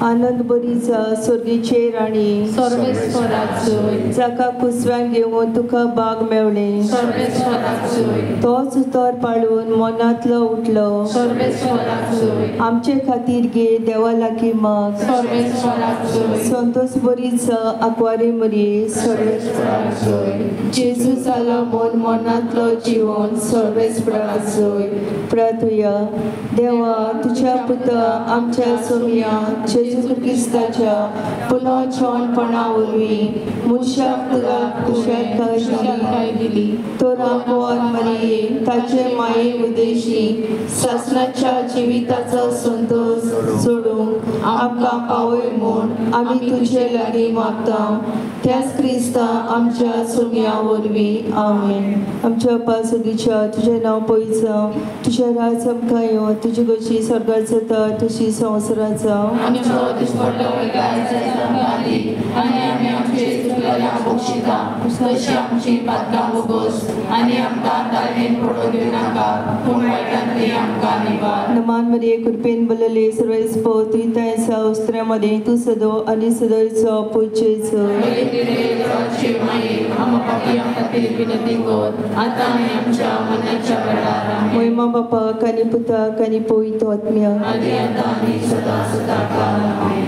आनंद बरीचा स्वर्गीचे राणी सर्वेस्वराक जय. जाका कुसव्यान घेवन तुका बाग मेवले सर्वेस्वराक जय. तोच उतर पाळून मनांतलो उठलो सर्वेस्वराक जय. आमचे खातीर घे देवा लागीं माग सर्वेस्वराक जय. संतोष बरीच आकवारी मरी सर्वेस्वराक जय. जेजू जालो मन मनांतलो जिवन सर्वेस्वराक जय. प्रार्थुया. देवा तुझ्या पुता आमच्या सोम्या जेजू क्रिस्ताच्या पुनर्जीवनपणा वरवीं मनशाक तुका कुशळटाय दिली. तो रामोन मरिये ताचे माये उदेशी सासणाच्या जिविताचो संतोष सोडूंक आमकां पावय म्हूण आमी तुजे लागीं मागता. त्याच क्रिस्ता आमच्या सोम्या वरवीं आमेन. आमच्या पासुगीच्या तुजें नांव पयस जावं तुजें राज आमकां येवं तुजी कशी स्वर्गार जाता तशी संवसारांत जावं. आमचो दिसपट्टो घाली आनी आमी आमचे चुकलेल्यांक बक्षिता तशी आमची पातकां बोगोस आनी आमकां ताळमेन पडोवंक दिवनाका पूण वायटांतली आमकां निवार. नमान मरिये कृपेन बलले सर्वेस्पो तुयतायसा उस्त्र्यामध्ये तू सदो आणि सदोयचो पुजेचो महिमा बापा कानी पुता कानी पवित्र आत्म्या आदी आतां आनी सदा सदा काळ.